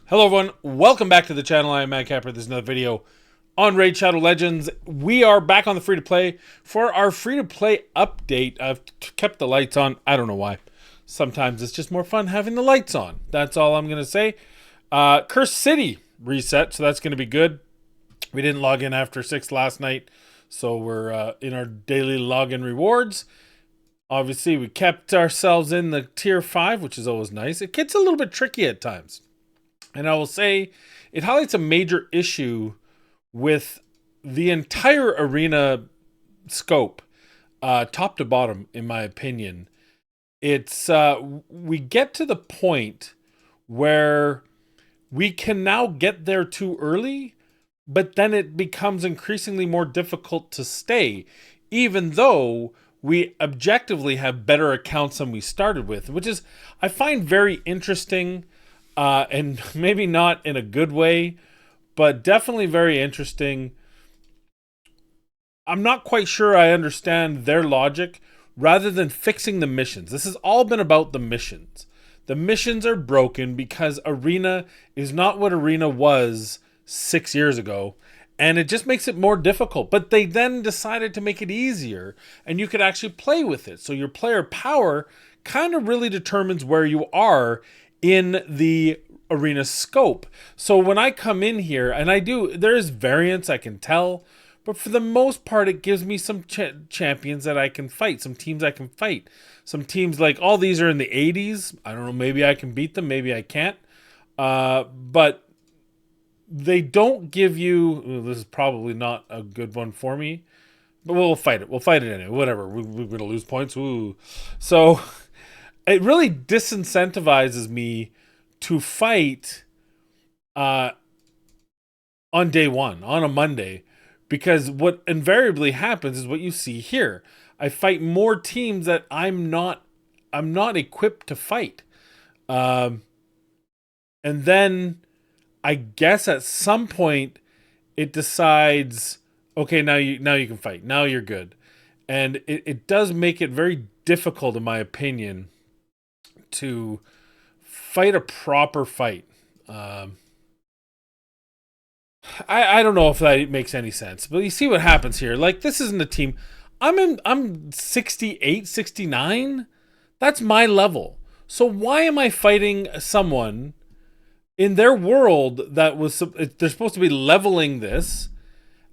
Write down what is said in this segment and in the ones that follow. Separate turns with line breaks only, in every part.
Hello everyone, welcome back to the channel. I am Matt Capper. This is another video on Raid Shadow Legends. We are back on the free-to-play for our free-to-play update. I've kept the lights on. I don't know why. Sometimes it's just more fun having the lights on. That's all I'm going to say. Curse City reset, so that's going to be good. We didn't log in after 6 last night, so we're in our daily login rewards. Obviously, we kept ourselves in the tier 5, which is always nice. It gets a little bit tricky at times. And I will say it highlights a major issue with the entire arena scope, top to bottom, in my opinion. It's we get to the point where we can now get there too early, but then it becomes increasingly more difficult to stay, even though we objectively have better accounts than we started with, which is, I find, very interesting. And maybe not in a good way, but definitely very interesting. I'm not quite sure I understand their logic rather than fixing the missions. This has all been about the missions. The missions are broken because Arena is not what Arena was 6 years ago, and it just makes it more difficult. But they then decided to make it easier, and you could actually play with it. So your player power kind of really determines where you are in the arena scope. So when I come in here, and there is variance, I can tell, but for the most part, it gives me some champions that I can fight, some teams I can fight. Some teams, like, all these are in the 80s. I don't know, maybe I can beat them, maybe I can't. But they don't give you, this is probably not a good one for me, but we'll fight it. We'll fight it anyway, whatever. We're going to lose points. Ooh. So it really disincentivizes me to fight on day one, on a Monday, because what invariably happens is what you see here. I fight more teams that I'm not equipped to fight. And then I guess at some point it decides, okay, now you can fight. Now you're good. And it does make it very difficult, in my opinion, to fight a proper fight. I don't know if that makes any sense, but you see what happens here. Like, this isn't a team. I'm 68, 69. That's my level. So why am I fighting someone in their world that was, they're supposed to be leveling this,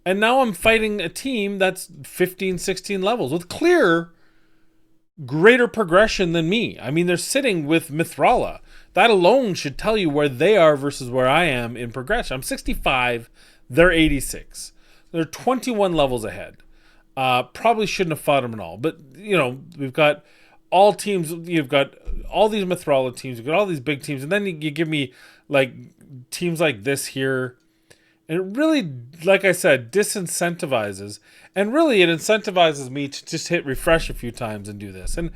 and now I'm fighting a team that's 15, 16 levels with clear greater progression than me. I mean, they're sitting with Mithrala. That alone should tell you where they are versus where I am in progression. I'm 65, they're 86. They're 21 levels ahead. Probably shouldn't have fought them at all. But, you know, we've got all teams. You've got all these Mithrala teams. You've got all these big teams. And then you give me, like, teams like this here. And it really, like I said, disincentivizes. And really, it incentivizes me to just hit refresh a few times and do this. And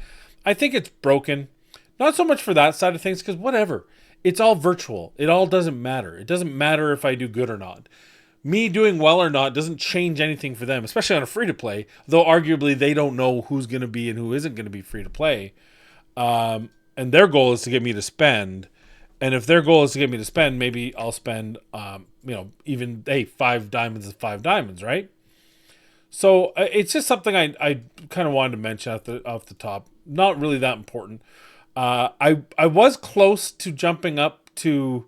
I think it's broken. Not so much for that side of things, because whatever. It's all virtual. It all doesn't matter. It doesn't matter if I do good or not. Me doing well or not doesn't change anything for them, especially on a free-to-play, though arguably they don't know who's going to be and who isn't going to be free-to-play. And their goal is to get me to spend. And if their goal is to get me to spend, maybe I'll spend, even, hey, 5 diamonds is 5 diamonds, right? So it's just something I kind of wanted to mention off the top. Not really that important. I was close to jumping up to,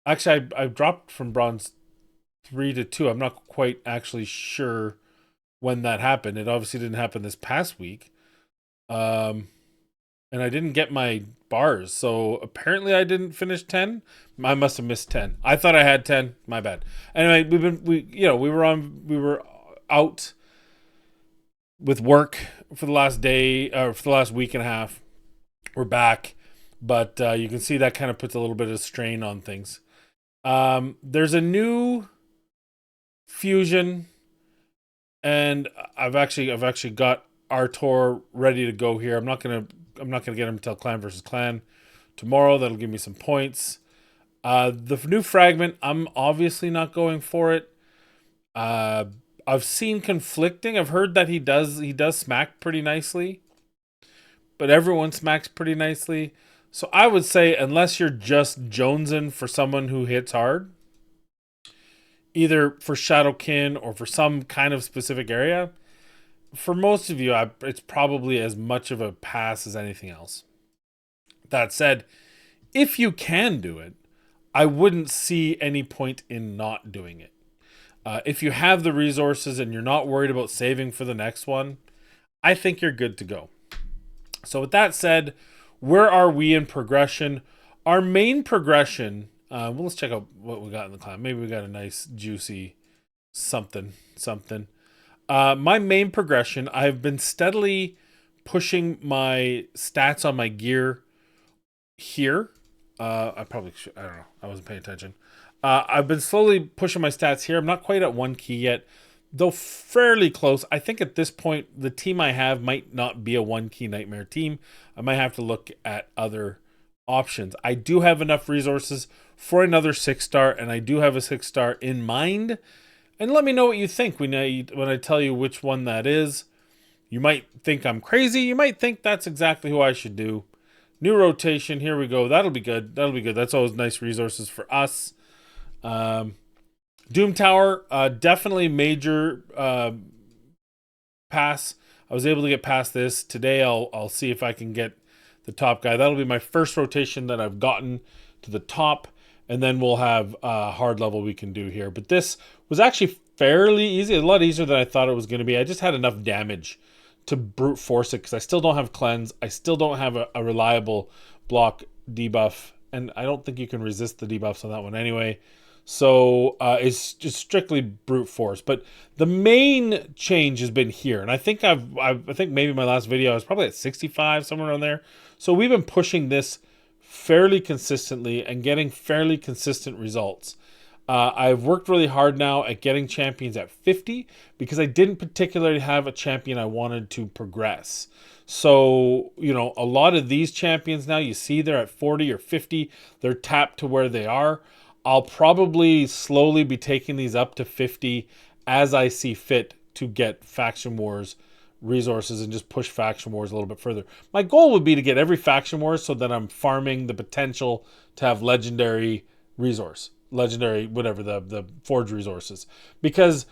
actually, I dropped from bronze 3 to 2. I'm not quite actually sure when that happened. It obviously didn't happen this past week. And I didn't get my bars, so apparently I didn't finish 10. I must have missed 10. I thought I had 10. My bad. Anyway, we were out with work for the last day, or for the last week and a half. We're back, but you can see that kind of puts a little bit of strain on things. There's a new fusion, and I've actually got Artor ready to go here. I'm not gonna get him until clan versus clan tomorrow. That'll give me some points. The new fragment, I'm obviously not going for it. I've seen conflicting. I've heard that he does smack pretty nicely, but everyone smacks pretty nicely. So I would say, unless you're just jonesing for someone who hits hard, either for Shadowkin or for some kind of specific area, for most of you, it's probably as much of a pass as anything else. That said, if you can do it, I wouldn't see any point in not doing it. If you have the resources and you're not worried about saving for the next one, I think you're good to go. So with that said, where are we in progression? Our main progression, well, let's check out what we got in the clan. Maybe we got a nice juicy something. My main progression, I've been steadily pushing my stats on my gear here. I probably should, I don't know. I wasn't paying attention. I've been slowly pushing my stats here. I'm not quite at 1 key yet, though fairly close. I think at this point, the team I have might not be a 1 key nightmare team. I might have to look at other options. I do have enough resources for another 6-star, and I do have a 6-star in mind. And let me know what you think when I tell you which one that is. You might think I'm crazy. You might think that's exactly who I should do. New rotation. Here we go. That'll be good. That's always nice resources for us. Doom Tower, definitely major pass. I was able to get past this. Today I'll see if I can get the top guy. That'll be my first rotation that I've gotten to the top. And then we'll have a hard level we can do here. But this was actually fairly easy. A lot easier than I thought it was going to be. I just had enough damage to brute force it because I still don't have cleanse. I still don't have a reliable block debuff. And I don't think you can resist the debuffs on that one anyway. So it's just strictly brute force. But the main change has been here. And I think I think maybe my last video I was probably at 65, somewhere around there. So we've been pushing this fairly consistently and getting fairly consistent results. I've worked really hard now at getting champions at 50 because I didn't particularly have a champion I wanted to progress. So, a lot of these champions now, you see they're at 40 or 50. They're tapped to where they are. I'll probably slowly be taking these up to 50 as I see fit to get Faction Wars resources and just push Faction Wars a little bit further. My goal would be to get every Faction Wars so that I'm farming the potential to have legendary resource. Legendary, whatever, the forge resources. Because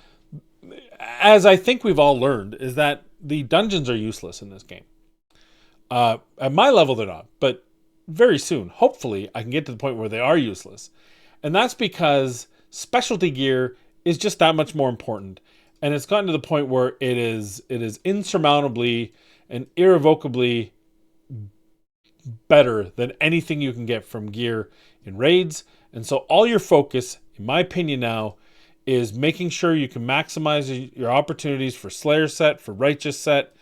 as I think we've all learned, is that the dungeons are useless in this game. At my level, they're not. But very soon, hopefully, I can get to the point where they are useless. And that's because specialty gear is just that much more important. And it's gotten to the point where it is insurmountably and irrevocably better than anything you can get from gear in raids. And so all your focus, in my opinion now, is making sure you can maximize your opportunities for Slayer set, for Righteous set,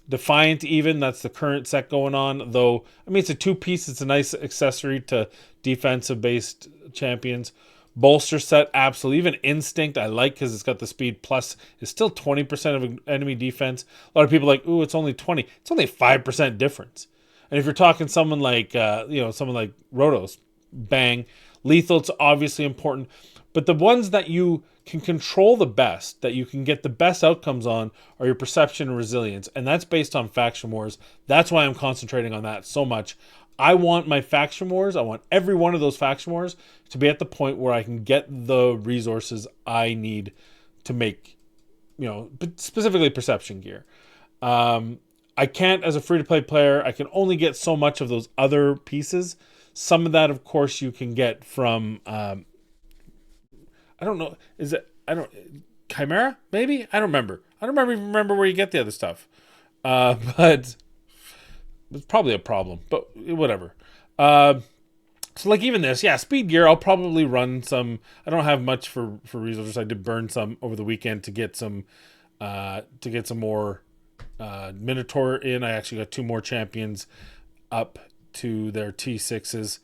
Defiant even. That's the current set going on. Though, I mean, it's a 2-piece. It's a nice accessory to defensive-based champions. Bolster set, absolutely. Even Instinct, I like because it's got the speed plus. It's still 20% of enemy defense. A lot of people are like, ooh, it's only 20. It's only a 5% difference. And if you're talking someone like, someone like Rotos, bang. Lethal, it's obviously important. But the ones that you can control the best, that you can get the best outcomes on, are your perception and resilience. And that's based on Faction Wars. That's why I'm concentrating on that so much. I want my Faction Wars, I want every one of those Faction Wars to be at the point where I can get the resources I need to make, specifically perception gear. I can't, as a free-to-play player, I can only get so much of those other pieces. Some of that, of course, you can get from, I don't know, Chimera, maybe? I don't remember. I don't even remember where you get the other stuff. But it's probably a problem, but whatever. So like even this, speed gear, I'll probably run some. I don't have much for resources. I did burn some over the weekend to get some more Minotaur in. I actually got 2 more champions up to their T6s.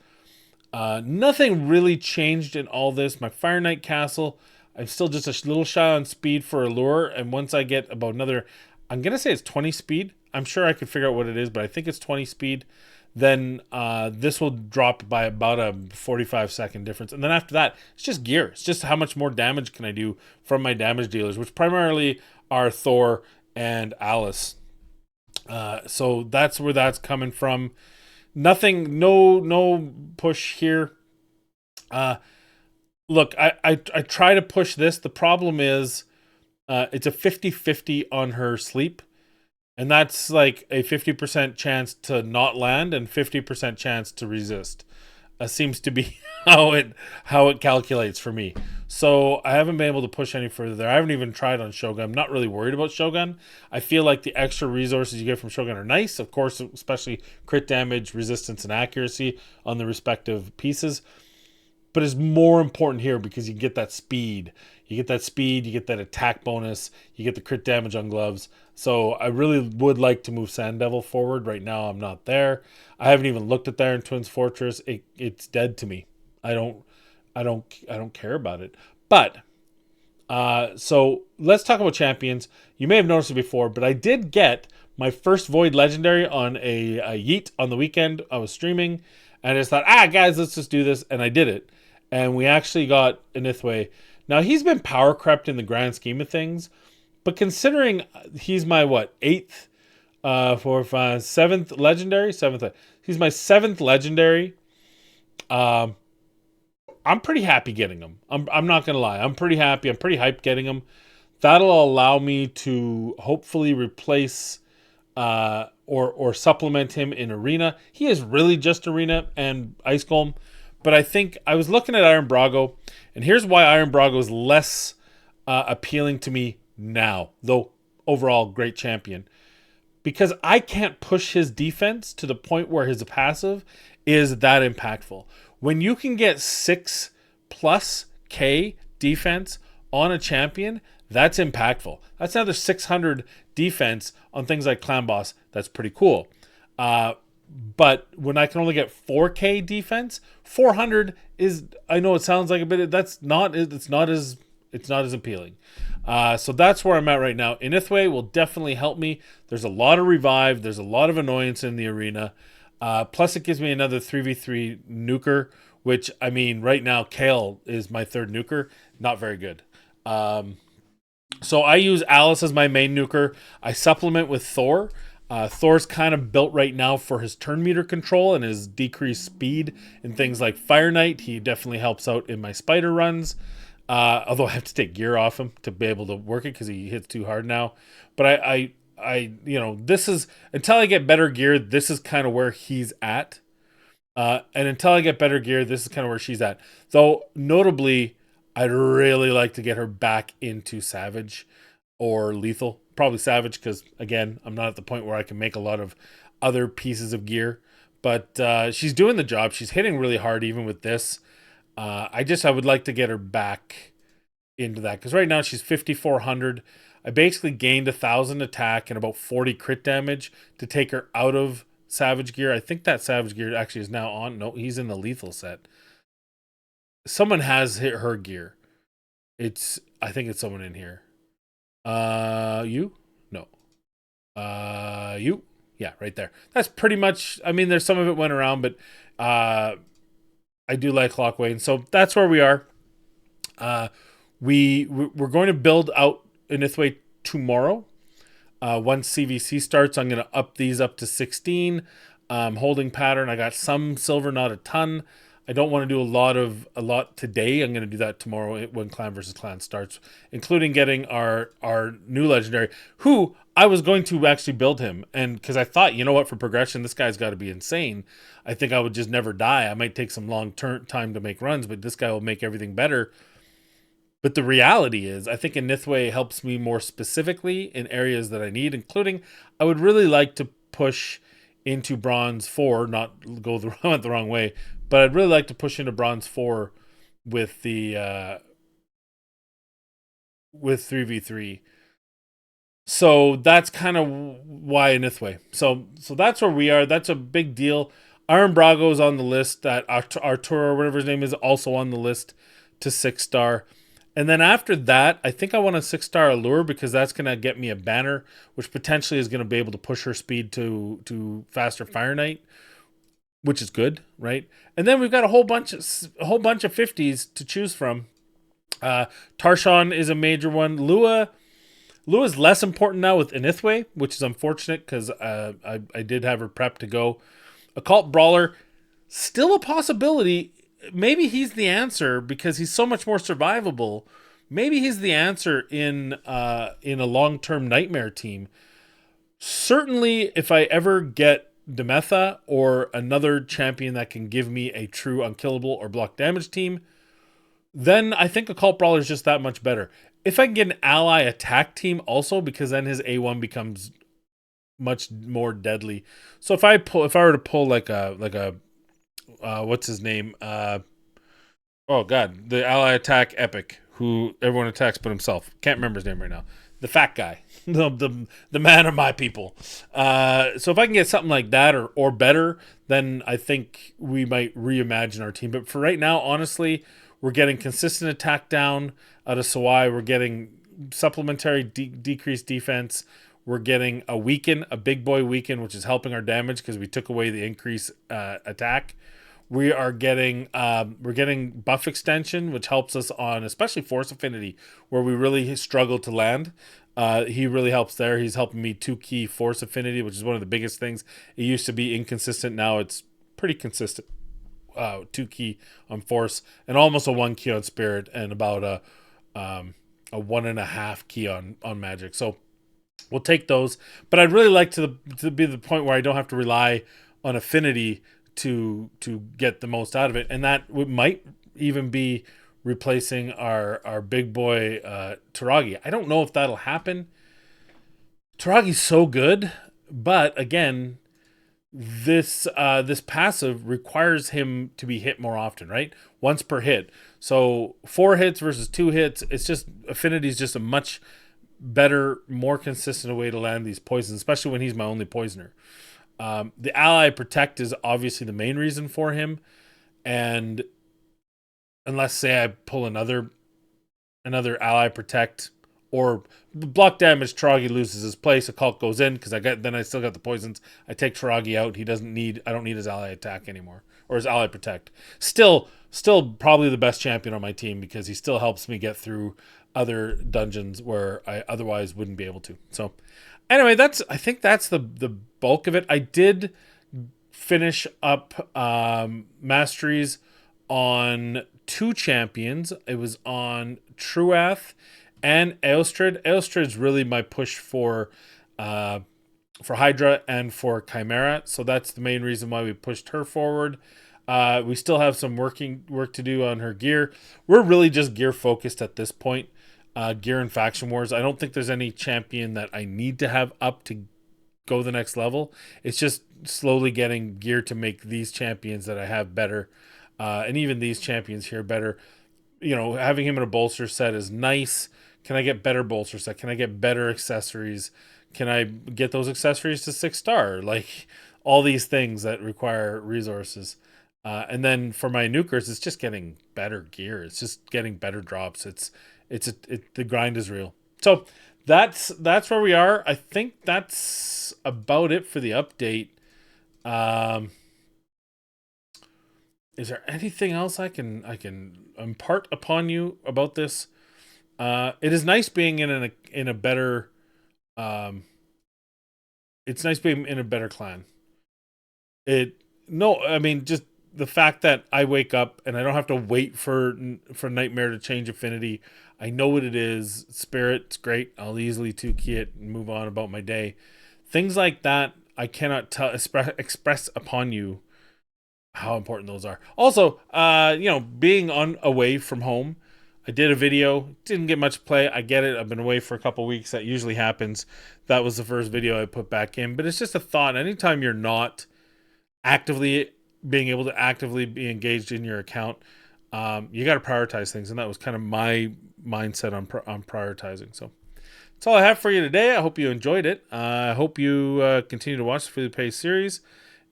Nothing really changed in all this. My Fire Knight Castle, I'm still just a little shy on speed for Allure, and once I get about another, I'm going to say it's 20 speed. I'm sure I could figure out what it is, but I think it's 20 speed. Then this will drop by about a 45-second difference. And then after that, it's just gear. It's just how much more damage can I do from my damage dealers, which primarily are Thor and Alice. So that's where that's coming from. Nothing, no push here. Uh, Look, I try to push this. The problem is it's a 50-50 on her sleep. And that's like a 50% chance to not land and 50% chance to resist. Seems to be how it calculates for me. So I haven't been able to push any further there. I haven't even tried on Shogun. I'm not really worried about Shogun. I feel like the extra resources you get from Shogun are nice, of course, especially crit damage, resistance, and accuracy on the respective pieces. But it's more important here because you get that speed. You get that speed, you get that attack bonus, you get the crit damage on gloves. So I really would like to move Sand Devil forward. Right now I'm not there. I haven't even looked at there in Twins Fortress. It's dead to me. I don't care about it. But so let's talk about champions. You may have noticed it before, but I did get my first Void Legendary on a Yeet on the weekend. I was streaming, and I just thought, guys, let's just do this, and I did it. And we actually got Inithwe. Now, he's been power crept in the grand scheme of things, but considering he's my, eighth, 4, 5, seventh legendary? He's my seventh legendary. I'm pretty happy getting him. I'm not going to lie. I'm pretty happy. I'm pretty hyped getting him. That'll allow me to hopefully replace or supplement him in Arena. He is really just Arena and Ice Golem. But I think I was looking at Iron Brago, and here's why Iron Brago is less appealing to me now, though overall great champion. Because I can't push his defense to the point where his passive is that impactful. When you can get 6+ K defense on a champion, that's impactful. That's another 600 defense on things like Clan Boss. That's pretty cool. But when I can only get 4K defense, 400 is, I know it sounds like a bit, it's not as appealing. So that's where I'm at right now. Inithwe will definitely help me. There's a lot of revive. There's a lot of annoyance in the arena. Plus it gives me another 3v3 nuker, which, I mean, right now, Kale is my third nuker. Not very good. So I use Alice as my main nuker. I supplement with Thor. Thor's kind of built right now for his turn meter control and his decreased speed in things like Fire Knight. He definitely helps out in my spider runs. Although I have to take gear off him to be able to work it because he hits too hard now. But I this is, until I get better gear, this is kind of where he's at. And until I get better gear, this is kind of where she's at. Though, notably, I'd really like to get her back into Savage or Lethal. Probably Savage because, again, I'm not at the point where I can make a lot of other pieces of gear. But she's doing the job. She's hitting really hard even with this. I would like to get her back into that. Because right now she's 5,400. I basically gained 1,000 attack and about 40 crit damage to take her out of Savage gear. I think that Savage gear actually is now on. No, he's in the Lethal set. Someone has hit her gear. I think it's someone in here. You? No. You? Yeah, right there. That's pretty much, I mean, there's some of it went around, but I do like Clockway. So that's where we are. We're going to build out Inithwe tomorrow. Once CVC starts, I'm going to up these up to 16. Holding pattern, I got some silver, not a ton. I don't want to do a lot today. I'm going to do that tomorrow when Clan versus Clan starts, including getting our new legendary, who I was going to actually build him. And because I thought, you know what, for progression, this guy's got to be insane. I think I would just never die. I might take some long time to make runs, but this guy will make everything better. But the reality is, I think Inithwe helps me more specifically in areas that I need, including I would really like to push into Bronze 4, not go the wrong way, but I'd really like to push into Bronze 4 with the with 3v3. So that's kind of why Inithwe. So that's where we are. That's a big deal. Iron Brago's on the list. That Arturo, or whatever his name is, also on the list to 6-star. And then after that, I think I want a 6-star Allure because that's going to get me a banner, which potentially is going to be able to push her speed to faster Fire Knight, which is good, right? And then we've got a whole bunch of 50s to choose from. Tarshan is a major one. Lua's less important now with Inithwe, which is unfortunate because I did have her prep to go. Occult Brawler, still a possibility. Maybe he's the answer because he's so much more survivable. Maybe he's the answer in a long-term nightmare team. Certainly, if I ever get Demetha or another champion that can give me a true unkillable or block damage team, then I think Occult Brawler is just that much better. If I can get an ally attack team also, because then his A1 becomes much more deadly. So if I were to pull like a what's his name? Oh god, the ally attack epic, who everyone attacks but himself. Can't remember his name right now. The fat guy, the man of my people. So if I can get something like that or better, then I think we might reimagine our team. But for right now, honestly, we're getting consistent attack down out of Sawai. We're getting supplementary decreased defense. We're getting a big boy weaken, which is helping our damage because we took away the increased attack. We're getting buff extension, which helps us on especially force affinity, where we really struggle to land. He really helps there. He's helping me 2-key force affinity, which is one of the biggest things. It used to be inconsistent. Now it's pretty consistent. 2-key on force and almost a 1-key on spirit and about a 1.5 key on magic. So we'll take those. But I'd really like to be the point where I don't have to rely on affinity to get the most out of it, and that might even be replacing our big boy Taragi. I don't know if that'll happen. Taragi's so good, but again, this passive requires him to be hit more often, right? Once per hit. So 4 hits versus 2 hits. It's just affinity is just a much better, more consistent way to land these poisons, especially when he's my only poisoner. The ally protect is obviously the main reason for him, and unless say I pull another ally protect or block damage, Taragi loses his place. Occult goes in because I still got the poisons. I take Taragi out. I don't need his ally attack anymore or his ally protect. Still probably the best champion on my team because he still helps me get through other dungeons where I otherwise wouldn't be able to. So anyway, I think that's the bulk of it. I did finish up masteries on 2 champions. It was on Truath and Aelstrid. Aelstrid's really my push for Hydra and for Chimera. So that's the main reason why we pushed her forward. We still have some work to do on her gear. We're really just gear focused at this point. Gear and faction wars. I don't think there's any champion that I need to have up to go the next level. It's just slowly getting gear to make these champions that I have better, and even these champions here better. You know, having him in a bolster set is nice. Can I get better bolster set? Can I get better accessories? Can I get those accessories to 6-star? Like all these things that require resources. And then for my nukers, it's just getting better gear. It's just getting better drops. The grind is real. So that's where we are. I think that's about it for the update. Is there anything else I can impart upon you about this? It is nice being in a better. It's nice being in a better clan. Just the fact that I wake up and I don't have to wait for Nightmare to change affinity. I know what it is. Spirit's great. I'll easily 2-key it and move on about my day. Things like that, I cannot express upon you how important those are. Also, being away from home, I did a video, didn't get much play. I get it. I've been away for a couple weeks. That usually happens. That was the first video I put back in, but it's just a thought. Anytime you're not actively being able to actively be engaged in your account, you got to prioritize things, and that was kind of my mindset on prioritizing. So that's all I have for you today. I hope you enjoyed it. I hope you continue to watch the Freely Pay series,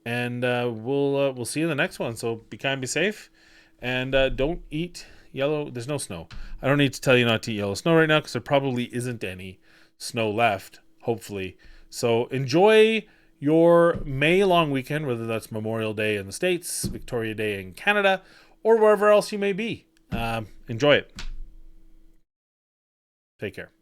and we'll see you in the next one. So be kind, be safe, and don't eat yellow. There's no snow. I don't need to tell you not to eat yellow snow right now because there probably isn't any snow left, hopefully. So enjoy your May long weekend, whether that's Memorial Day in the States, Victoria Day in Canada, or wherever else you may be. Enjoy it. Take care.